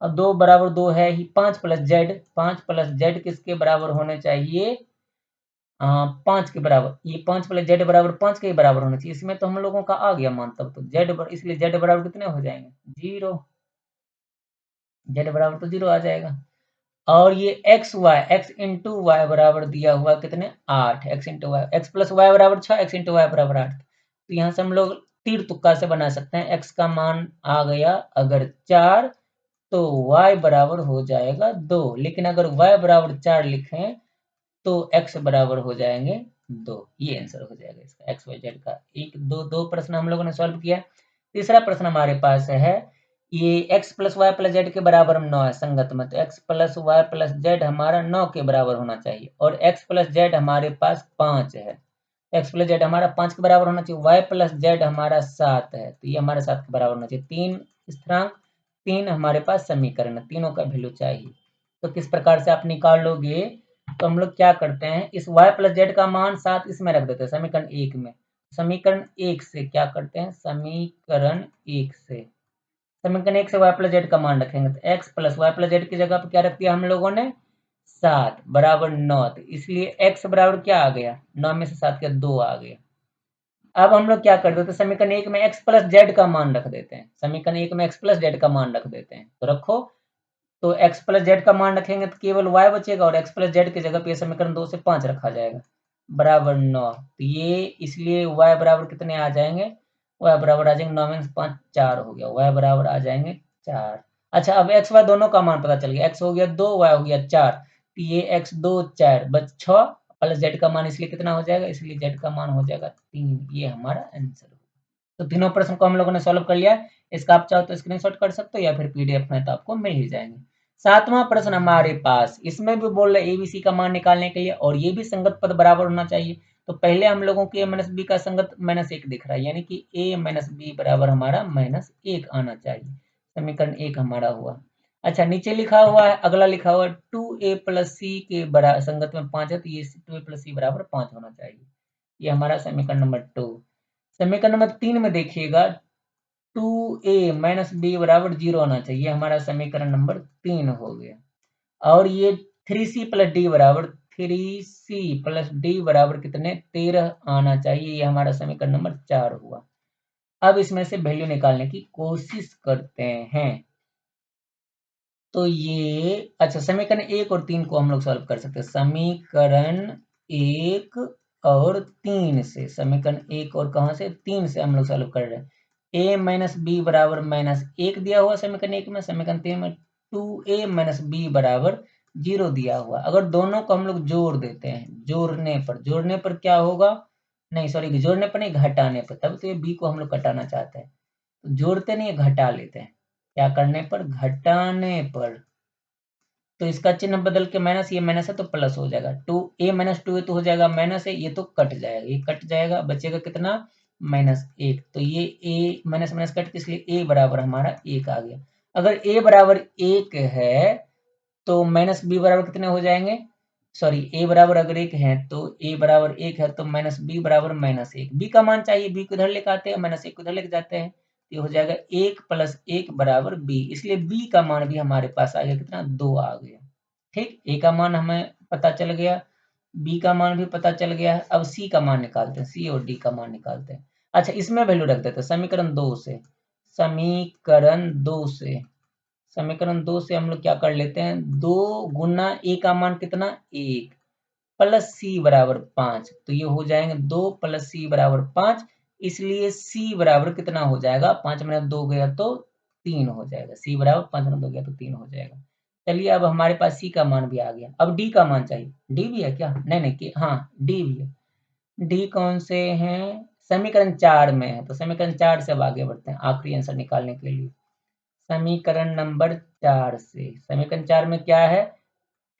अब 2 बराबर 2 है ही। 5 प्लस जेड, 5 प्लस जेड किसके बराबर होने चाहिए, 5 के बराबर। ये 5 प्लस जेड बराबर 5 के ही बराबर होना चाहिए। इसमें तो हम लोगों का आ गया मान, तब तो जेड, इसलिए जेड बराबर कितने हो जाएंगे, 0। जेड बराबर तो 0 आ जाएगा। और ये x y, x into y बराबर दिया हुआ कितने, 8, x into y, x plus y बराबर 6, एक्स इंटू वाई बराबर 8। तो यहाँ से हम लोग तीर तुक्का से बना सकते हैं। एक्स का मान आ गया अगर 4, तो y बराबर हो जाएगा 2। लेकिन अगर y बराबर 4 लिखें तो x बराबर हो जाएंगे 2। ये आंसर हो जाएगा इसका, एक्स वाई जेड का। एक दो दो प्रश्न हम लोगों ने सॉल्व किया। तीसरा प्रश्न हमारे पास है, ये x plus y plus z के बराबर हम 9 है संगत में, तो x plus y plus z हमारा 9 के बराबर होना चाहिए। और x प्लस जेड हमारे पास 5 है, x प्लस जेड हमारा 5 के बराबर होना चाहिए। y प्लस जेड हमारा 7 है, तो ये हमारा 7 के बराबर होना चाहिए। 3 स्थिरांक, 3 हमारे पास समीकरण है, तीनों का वैल्यू चाहिए। तो किस प्रकार से आप निकाल लोगे, तो हम लोग क्या करते हैं, इस y प्लस जेड का मान 7 इसमें रख देते हैं समीकरण 1 में। समीकरण 1 से क्या करते हैं, समीकरण 1 से, समीकरण 1 से y प्लस जेड का मान रखेंगे, तो x plus y plus z की जगह पर क्या रख दिया हम लोगों ने, 7 बराबर 9। तो इसलिए x बराबर क्या आ गया, 9 में से 7 का 2 आ गया। अब हम लोग क्या कर देते हैं, समीकरण 1 में x प्लस जेड का मान रख देते हैं। समीकरण 1 में x प्लस जेड का मान रख देते हैं, तो रखो। तो x प्लस जेड का मान रखेंगे तो केवल y बचेगा, और x प्लस जेड की जगह पे समीकरण 2 से 5 रखा जाएगा, बराबर 9। तो ये इसलिए y बराबर कितने आ जाएंगे, y बराबर आ जाएंगे 9 में 5 4 हो गया, y बराबर आ जाएंगे 4। अच्छा, अब x y दोनों का मान पता चल गया, x हो गया 2, y हो गया 4। तो ये x 2 4 बच 6 प्लस जेड का मान इसलिए कितना हो जाएगा, इसलिए जेड का मान हो जाएगा 3। ये हमारा आंसर। तो तीनों प्रश्न को हम लोगों ने सॉल्व कर लिया। इसका आप चाहो तो स्क्रीनशॉट कर सकते हो या फिर पीडीएफ में, तो आपको मिल ही जाएंगे। सातवां प्रश्न हमारे पास, इसमें भी बोल रहे एबीसी का मान निकालने के लिए, और ये भी संगत पद बराबर होना चाहिए। तो पहले हम लोगों को a माइनस बी का संगत -1 दिख रहा है, यानी कि a माइनस बी बराबर हमारा -1 आना चाहिए। समीकरण 1 हमारा हुआ। अच्छा, नीचे लिखा हुआ है, अगला लिखा हुआ है 2a प्लस सी के बराबर संगत में 5 है, तो ये 2a प्लस सी बराबर 5 होना चाहिए। ये हमारा समीकरण नंबर 2। समीकरण नंबर 3 में देखिएगा, 2a माइनस बी बराबर 0 आना चाहिए, हमारा समीकरण नंबर 3 हो गया। और ये 3c प्लस डी बराबर, 3c प्लस डी बराबर कितने, 13 आना चाहिए, ये हमारा समीकरण नंबर 4 हुआ। अब इसमें से वैल्यू निकालने की कोशिश करते हैं। तो ये, अच्छा, समीकरण 1 और 3 को हम लोग सॉल्व कर सकते हैं। समीकरण 1 और 3 से, समीकरण 1 और कहाँ से, 3 से हम लोग सॉल्व कर रहे हैं। a माइनस बी बराबर -1 दिया हुआ समीकरण 1 में, समीकरण 3 में 2a माइनस बी बराबर 0 दिया हुआ। अगर दोनों को हम लोग जोड़ देते हैं, जोड़ने पर क्या होगा, नहीं सॉरी, जोड़ने पर नहीं, घटाने पर, तब तो ये b को हम लोग घटाना चाहते हैं, तो जोड़ते नहीं, घटा लेते हैं। क्या करने पर, घटाने पर। तो इसका चिन्ह बदल के माइनस, ये माइनस है तो प्लस हो जाएगा। 2a माइनस 2a तो हो जाएगा माइनस है, ये तो कट जाएगा, ये कट जाएगा, बचेगा कितना, -1। तो ये a माइनस माइनस कट के, इसलिए a बराबर हमारा 1 आ गया। अगर a बराबर 1 है तो माइनस b बराबर कितने हो जाएंगे, सॉरी, a बराबर अगर 1 है तो a बराबर 1 है तो माइनस b बराबर -1। b का मान चाहिए, b को इधर लेके आते हैं, -1 को इधर लेके जाते हैं, ये हो जाएगा 1 प्लस 1 बराबर b। इसलिए b का मान भी हमारे पास आ गया कितना, 2 आ गया। ठीक, a का मान हमें पता चल गया, b का मान भी पता चल गया है। अब c का मान निकालते हैं, c और d का मान निकालते हैं। अच्छा, इसमें वैल्यू रख देते हैं समीकरण 2 से, समीकरण 2 से, समीकरण 2 से हम लोग क्या कर लेते हैं, 2 गुना a का मान कितना, 1 प्लस c बराबर 5। तो ये हो जाएंगे 2 प्लस c बराबर 5। इसलिए c बराबर कितना हो जाएगा, 5 में 2 गया तो 3 हो जाएगा। c बराबर 5 में 2 गया तो 3 हो जाएगा। चलिए अब हमारे पास सी का मान भी आ गया, अब डी का मान चाहिए। डी भी है क्या? नहीं नहीं, हाँ डी भी है। डी कौन से हैं? समीकरण 4 में है, तो समीकरण 4 से अब आगे बढ़ते हैं आखिरी आंसर निकालने के लिए। समीकरण नंबर 4 से, समीकरण 4 में क्या है?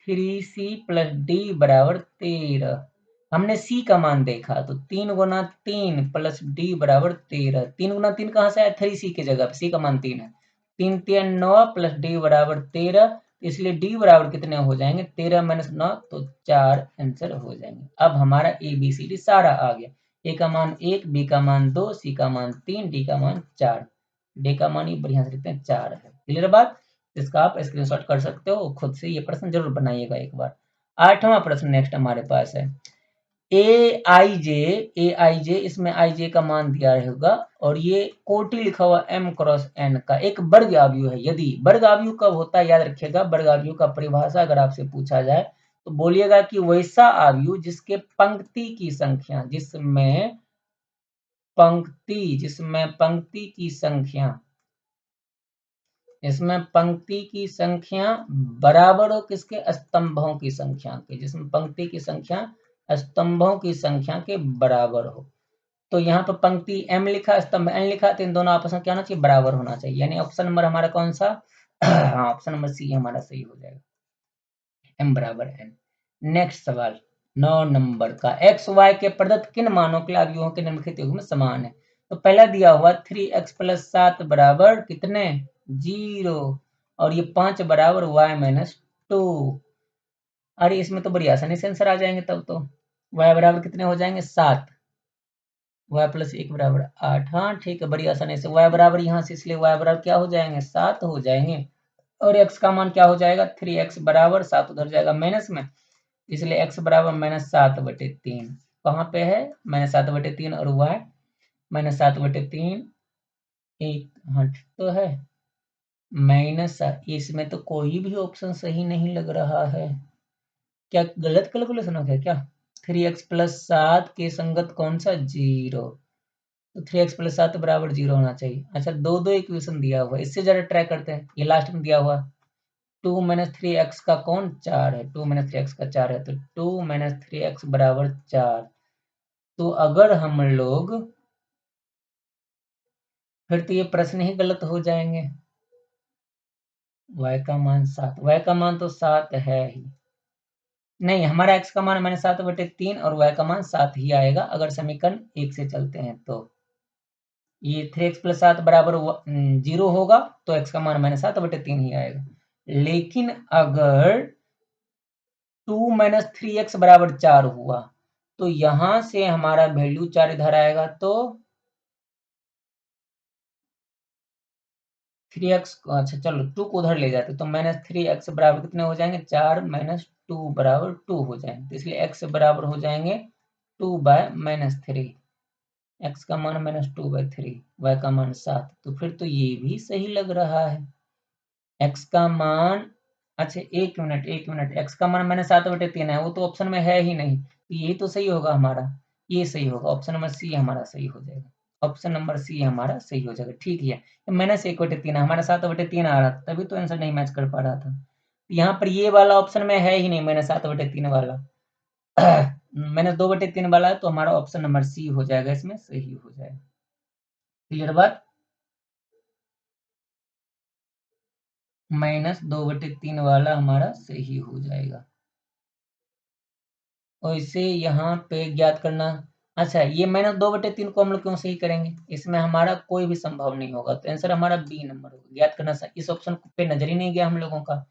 3c प्लस डी बराबर 13। हमने सी का मान देखा तो 3 × 3 प्लस डी बराबर 13। 3 × 3 कहाँ से आया? 3c की जगह पे सी का मान 3 है। 3×3 = 9 प्लस डी बराबर 13, इसलिए डी बराबर कितने हो जाएंगे? 13 - 9 तो 4 आंसर हो जाएंगे। अब हमारा ए बी सी डी सारा आ गया। ए का मान 1, बी का मान 2, सी का मान 3, डी का मान 4। डी का मान ये बढ़िया से लिखते हैं 4 है। क्लियर बात? इसका आप स्क्रीनशॉट कर सकते हो, खुद से ये प्रश्न जरूर बनाइएगा एक बार। 8वां प्रश्न नेक्स्ट हमारे पास है। ए आई जे, इसमें आई जे का मान दिया रहेगा और ये कोटि लिखा हुआ m × n का एक वर्ग आव्यूह है। यदि वर्ग आव्यूह कब होता है याद रखिएगा, वर्ग आव्यूह का परिभाषा अगर आपसे पूछा जाए तो बोलिएगा कि वैसा आव्यूह जिसके पंक्ति की संख्या, जिसमें पंक्ति की संख्या, इसमें पंक्ति की संख्या बराबर हो किसके? स्तंभों की संख्या के। जिसमें पंक्ति की संख्या स्तंभों की संख्या के बराबर हो। तो यहाँ पर पंक्ति m लिखा, स्तंभ n लिखा, तो इन दोनों आपस में क्या होना चाहिए? बराबर होना चाहिए। यानी ऑप्शन नंबर हमारा कौन सा? हाँ, ऑप्शन नंबर सी हमारा सही हो जाएगा, m बराबर n। नेक्स्ट सवाल 9 नंबर का, x y के प्रदत्त किन मानों के लिए अवयवों के निम्नलिखित युग्म में समान है? तो पहला दिया हुआ 3x + 7 बराबर कितने? 0, और ये 5 बराबर y - 2। अरे इसमें तो बड़ी आसानी से आंसर आ जाएंगे तब तो। y बराबर कितने हो जाएंगे? 7, y + 1 बराबर 8। हाँ ठीक है, बड़ी आसानी से y बराबर यहाँ से, इसलिए y बराबर क्या हो जाएंगे? 7 हो जाएंगे। और x का मान क्या हो जाएगा? 3x बराबर 7 उधर जाएगा माइनस में, इसलिए x बराबर -7/3। कहाँ पे है? -7/3 और y -7/3। एक हट तो है माइनस, इसमें तो कोई भी ऑप्शन सही नहीं लग रहा है। क्या गलत कैलकुलेशन हो गया क्या? 3x + 7 के संगत कौन सा? 0। तो 3x + 7 बराबर 0 होना चाहिए। अच्छा, दो इक्वेशन दिया हुआ है, इससे जरा ट्राई करते हैं। ये लास्ट में दिया हुआ 2 - 3x का कौन? 4 है। 2 - 3x का 4 है, तो 2 - 3x बराबर 4। तो अगर हम लोग, फिर तो ये प्रश्न ही गलत हो जाएंगे। y का मान 7, y का मान तो 7 है ही नहीं, हमारा x का मान -7/3 और y का मान 7 ही आएगा अगर समीकरण 1 से चलते हैं तो। ये 3x + 7 बराबर 0 होगा तो x का मान -7/3 ही आएगा। लेकिन अगर 2 - 3x बराबर 4 हुआ तो यहां से हमारा वैल्यू 4 इधर आएगा, तो 3x, अच्छा चलो 2 को उधर ले जाते तो -3x बराबर कितने हो जाएंगे? 4 - 2 बराबर 2 हो जाएंगे, तो इसलिए x बराबर हो जाएंगे 2/-3। x का मान -2/3, y का मान 7, तो फिर तो ये भी सही लग रहा है। x का मान, अच्छा एक मिनट, x का मान -7/3 है, वो तो ऑप्शन में है ही नहीं, तो यही तो सही होगा हमारा, ये सही होगा, ऑप्शन नंबर सी हमारा सही हो जाएगा। ऑप्शन नंबर सी हमारा सही हो जाएगा। ठीक है, -1/3 हमारा 7/3 आ रहा था, तभी तो आंसर नहीं मैच कर पा रहा था। यहाँ पर ये वाला ऑप्शन में है ही नहीं, -7/3 वाला। -2/3 वाला है, तो हमारा ऑप्शन नंबर सी हो जाएगा, इसमें सही हो जाएगा। क्लियर बात? -2/3 वाला हमारा सही हो जाएगा। और इसे यहाँ पे ज्ञात करना, अच्छा ये -2/3 को हम लोग क्यों सही करेंगे? इसमें हमारा कोई भी संभव नहीं होगा, तो आंसर हमारा बी नंबर होगा। ज्ञात करना, इस ऑप्शन पे नजर ही नहीं गया हम लोगों का।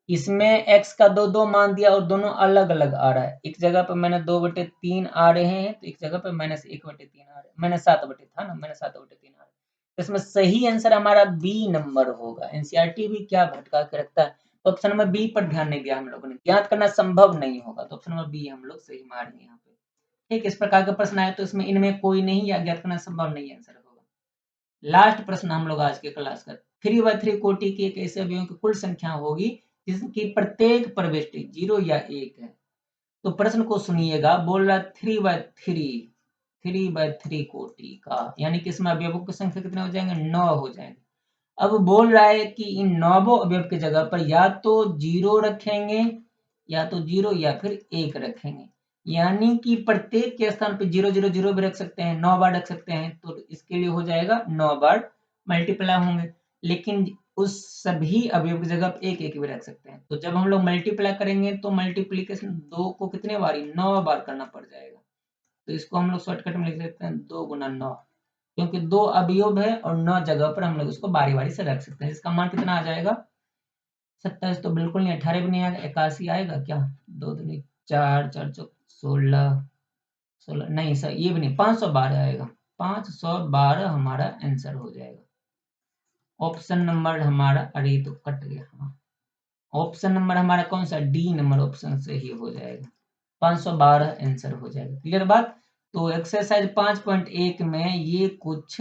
इसमें x का दो मान दिया और दोनों अलग अलग आ रहा है। एक जगह पे -2/3 आ रहे हैं, तो एक जगह पे -1/3 आ रहे हैं, -7/3 था ना, -7/3 आ रहे हैं। तो इसमें सही आंसर हमारा बी नंबर होगा। एनसीईआरटी भी क्या भटका के रखता है, तो ऑप्शन नंबर बी पर ध्यान नहीं दिया हम लोगों ने। ज्ञात करना संभव नहीं होगा, तो ऑप्शन नंबर बी हम लोग सही मारेंगे यहाँ पे। ठीक, इस प्रकार का प्रश्न आए तो इसमें इनमें कोई नहीं, या ज्ञात करना संभव नहीं आंसर होगा। लास्ट प्रश्न हम लोग आज के क्लास का, 3/3 कोटि की एक ऐसे अवयवों की कुल संख्या होगी जिसकी प्रत्येक प्रविष्टि 0 या 1 है। तो प्रश्न को सुनिएगा, बोल रहा 3/3 कोटि का, यानी कि इसमें अवयवों की संख्या कितने हो जाएंगे? 9 हो जाएंगे। अब बोल रहा है कि इन नौवों अवयव की जगह पर या तो 0 रखेंगे या तो 0 या फिर 1 रखेंगे, यानी कि प्रत्येक के स्थान पे 0 0 0 भी रख सकते हैं, 9 बार रख सकते हैं, तो इसके लिए हो जाएगा 9 बार मल्टीप्लाई होंगे। लेकिन उस सभी अवयव की जगह पे 1 1 भी रख सकते हैं। तो जब हम लोग मल्टीप्लाई करेंगे तो मल्टीप्लीकेशन 2 को कितने बारी 9 बार करना पड़ जाएगा। तो इसको हम लोग शॉर्टकट में लिख सकते हैं 2 गुना 9, क्योंकि 2 अवयव है और 9 जगह पर हम लोग इसको बारी बारी से रख सकते हैं। इसका मान कितना आ जाएगा 27 तो बिल्कुल नहीं, 18 भी नहीं आएगा, 81 आएगा क्या, 2 दूनी 4 4 चौक 16 16 नहीं सर ये भी नहीं, 512 आएगा, 512 हमारा आंसर हो जाएगा। ऑप्शन नंबर हमारा, अरे तो कट गया, हाँ ऑप्शन नंबर हमारा कौन सा, डी नंबर ऑप्शन से ही हो जाएगा, 512 आंसर हो जाएगा। क्लियर बात। तो एक्सरसाइज 5.1 में ये कुछ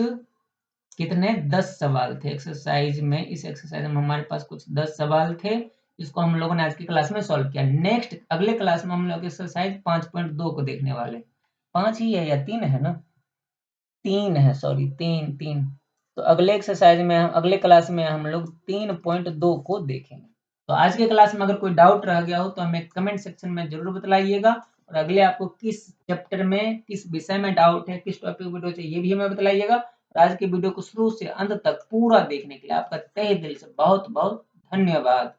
कितने 10 सवाल थे एक्सरसाइज में। इस एक्सरसाइज में हमारे पास कुछ 10 सवाल थे, इसको हम लोगों ने आज की क्लास में सॉल्व किया। नेक्स्ट अगले क्लास में हम लोग एक्सरसाइज 5.2 को देखने वाले, 5 ही है या 3 है ना, 3 है, सॉरी 3 3। तो अगले एक्सरसाइज में अगले क्लास में हम लोग 3.2 को देखेंगे। तो आज के क्लास में अगर कोई डाउट रह गया हो तो हमें कमेंट सेक्शन में जरूर बताइएगा, और अगले आपको किस चैप्टर में किस विषय में डाउट है, किस टॉपिक वीडियो चाहिए ये भी हमें बताइएगा। और आज के वीडियो को शुरू से अंत तक पूरा देखने के लिए आपका तहे दिल से बहुत बहुत धन्यवाद।